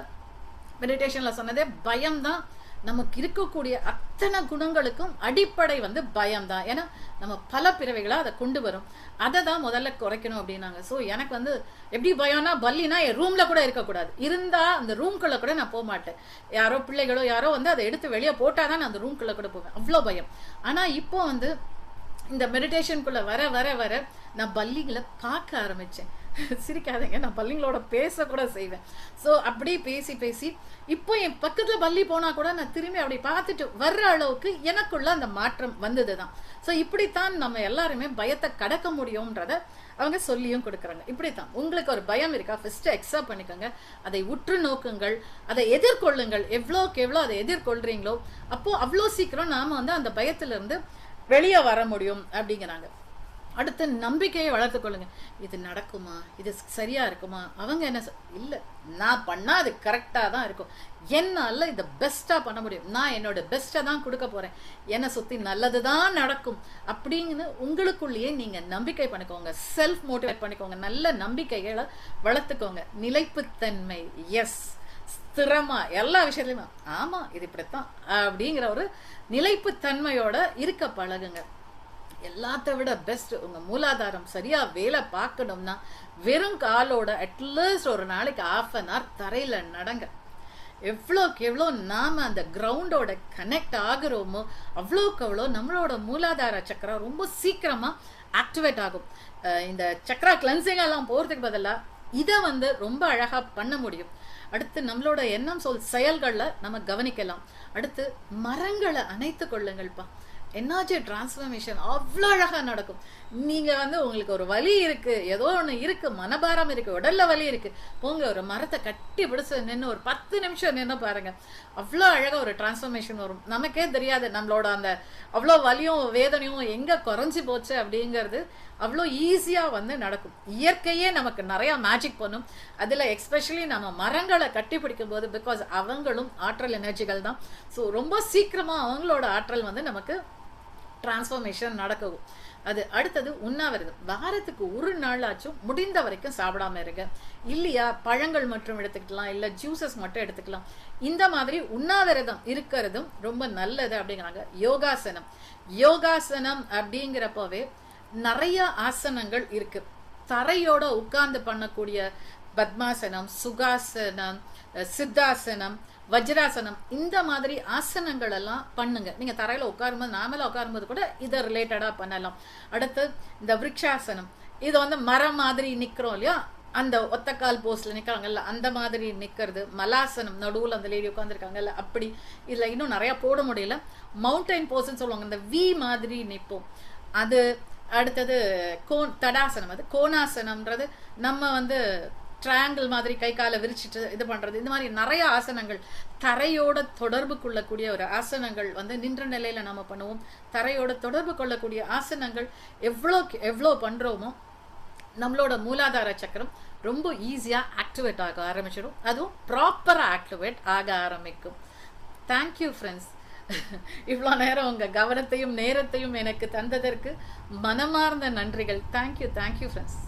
மெடிடேஷனில் சொன்னதே பயம்தான் நமக்கு இருக்கக்கூடிய அத்தனை குணங்களுக்கும் அடிப்படை வந்து பயம்தான். ஏன்னா நம்ம பல பிறவைகளாக அதை கொண்டு வரும். அதை தான் முதல்ல குறைக்கணும் அப்படின்னாங்க. ஸோ எனக்கு வந்து எப்படி பயம்னா, பல்லினா என் ரூமில் கூட இருக்கக்கூடாது. இருந்தால் அந்த ரூம்குள்ளே கூட நான் போக மாட்டேன். யாரோ பிள்ளைகளோ யாரோ வந்து அதை எடுத்து வெளியே போட்டால் தான் நான் அந்த ரூம்குள்ளே கூட போவேன். அவ்வளோ பயம். ஆனால் இப்போ வந்து இந்த மெடிடேஷனுக்குள்ளே வர வர வர நான் பல்லிங்களை பார்க்க ஆரம்பித்தேன். சிரிக்காதீங்க, நான் பல்லிங்களோட பேசக்கூட செய்வேன். ஸோ அப்படி பேசி பேசி இப்போ என் பக்கத்தில் பல்லி போனால் கூட நான் திரும்பி அப்படி பார்த்துட்டு வர்ற அளவுக்கு எனக்குள்ள அந்த மாற்றம் வந்தது தான். ஸோ இப்படித்தான் நம்ம எல்லாருமே பயத்தை கடக்க முடியும்ன்றத அவங்க சொல்லியும் கொடுக்குறாங்க. இப்படித்தான் உங்களுக்கு ஒரு பயம் இருக்கா, ஃபர்ஸ்ட் அக்செப்ட் பண்ணிக்கோங்க, அதை உற்று நோக்குங்கள், அதை எதிர்கொள்ளுங்கள். எவ்வளோக்கு எவ்வளோ அதை எதிர்கொள்றீங்களோ அப்போ அவ்வளோ சீக்கிரம் நாம வந்து அந்த பயத்திலிருந்து வெளியே வர முடியும் அப்படிங்கிறாங்க. அடுத்து நம்பிக்கையை வளர்த்து கொள்ளுங்க. இது நடக்குமா, இது சரியா இருக்குமா, அவங்க என்ன இல்லை, நான் பண்ணா அது கரெக்டாக தான் இருக்கும், என்னால் இதை பெஸ்ட்டாக பண்ண முடியும், நான் என்னோட பெஸ்ட்டை தான் கொடுக்க போறேன், என்னை சுற்றி நல்லது தான் நடக்கும் அப்படின்னு உங்களுக்குள்ளேயே நீங்க நம்பிக்கை பண்ணிக்கோங்க. செல்ஃப் மோட்டிவேட் பண்ணிக்கோங்க. நல்ல நம்பிக்கைகளை வளர்த்துக்கோங்க. நிலைப்புத்தன்மை, எஸ், ஸ்திரமா எல்லா விஷயத்துலையுமே ஆமா இது இப்படித்தான் அப்படிங்கிற ஒரு நிலைப்புத்தன்மையோட இருக்க பழகுங்க. எல்லாத்த விட பெஸ்ட், உங்க மூலாதாரம் சரியா வேலை பார்க்கணும்னா வெறும் காலோட அட்லீஸ்ட் ஒரு நாளைக்கு 1/2 hour தரையில நடங்க. எவ்வளோக்கு எவ்வளோ நாம அந்த கிரவுண்டோட கனெக்ட் ஆகுறோமோ அவ்வளோக்கு அவ்வளோ நம்மளோட மூலாதார சக்கரம் ரொம்ப சீக்கிரமா ஆக்டிவேட் ஆகும். இந்த சக்கரா கிளென்சிங் எல்லாம் போறதுக்கு பதிலாக இதை வந்து ரொம்ப அழகா பண்ண முடியும். அடுத்து நம்மளோட எண்ணம் சொல் செயல்கள்ல நம்ம கவனிக்கலாம். அடுத்து மரங்களை அணைத்து கொள்ளுங்கள்ப்பா. எனர்ஜி டிரான்ஸ்ஃபர்மேஷன் அவ்வளோ அழகா நடக்கும். நீங்க வந்து உங்களுக்கு ஒரு வலி இருக்கு, ஏதோ ஒன்று இருக்கு, மனபாரம் இருக்கு, உடல்ல வலி இருக்கு, போங்க ஒரு மரத்தை கட்டி பிடிச்சு நின்று ஒரு 10 நிமிஷம் நின்று பாருங்க, அவ்வளோ அழகா ஒரு டிரான்ஸ்ஃபர்மேஷன் வரும். நமக்கே தெரியாது நம்மளோட அந்த அவ்வளோ வலியும் வேதனையும் எங்க குறைஞ்சி போச்சு அப்படிங்கிறது அவ்வளோ ஈஸியா வந்து நடக்கும். இயற்கையே நமக்கு நிறைய மேஜிக் பண்ணும். அதுல எஸ்பெஷலி நம்ம மரங்களை கட்டி பிடிக்கும் போது, பிகாஸ் அவங்களும் ஆற்றல் எனர்ஜிகள் தான். ஸோ ரொம்ப சீக்கிரமா அவங்களோட ஆற்றல் வந்து நமக்கு டிரான்ஸ்ஃபர்மேஷன் நடக்கும். அது அடுத்தது உண்ணாவிரதம். வாரத்துக்கு ஒரு நாளாச்சும் முடிந்த வரைக்கும் சாப்பிடாம இருங்க. இல்லையா பழங்கள் மட்டும் எடுத்துக்கலாம், இல்ல ஜூசஸ் மட்டும் எடுத்துக்கலாம். இந்த மாதிரி உண்ணாவிரதம் இருக்கிறதும் ரொம்ப நல்லது அப்படிங்கிறாங்க. யோகாசனம். யோகாசனம் அப்படிங்கிறப்பவே நிறைய ஆசனங்கள் இருக்கு. தரையோட உட்கார்ந்து பண்ணக்கூடிய பத்மாசனம், சுகாசனம், சித்தாசனம், வஜ்ராசனம், இந்த மாதிரி ஆசனங்கள் எல்லாம் பண்ணுங்க. நீங்க தரையில உட்காரும்போது, நாமல உட்காரும்போது கூட இதை ரிலேட்டடா பண்ணலாம். அடுத்து இந்த விருட்சாசனம், இது வந்து மரம் மாதிரி நிக்கிறோம் இல்லையா, அந்த ஒத்தக்கால் போஸ்ட்ல நிக்கிறாங்கல்ல அந்த மாதிரி நிக்கிறது. மலாசனம், நடுவில் அந்த லேடி உட்காந்துருக்காங்கல்ல அப்படி. இதுல இன்னும் நிறைய போட முடியல. மவுண்டைன் போஸ்ன்னு சொல்லுவாங்க, இந்த வி மாதிரி நிற்போம் அது. அடுத்தது தடாசனம், அது கோணாசனம்ன்றது நம்ம வந்து ட்ரையாங்கிள் மாதிரி கை காலை விரிச்சிட்டு இது பண்றது. இந்த மாதிரி நிறைய ஆசனங்கள், தரையோட தொடர்பு கொள்ளக்கூடிய ஒரு ஆசனங்கள் வந்து நின்ற நிலையில நம்ம பண்ணுவோம். தரையோட தொடர்பு கொள்ளக்கூடிய ஆசனங்கள் எவ்வளோ பண்றோமோ நம்மளோட மூலாதார சக்கரம் ரொம்ப ஈஸியா ஆக்டிவேட் ஆக ஆரம்பிச்சிடும். அதுவும் ப்ராப்பரா ஆக்டிவேட் ஆக ஆரம்பிக்கும். Thank you friends. இவ்வளோ நேரம் உங்க கவனத்தையும் நேரத்தையும் எனக்கு தந்ததற்கு மனமார்ந்த நன்றிகள். Thank you friends.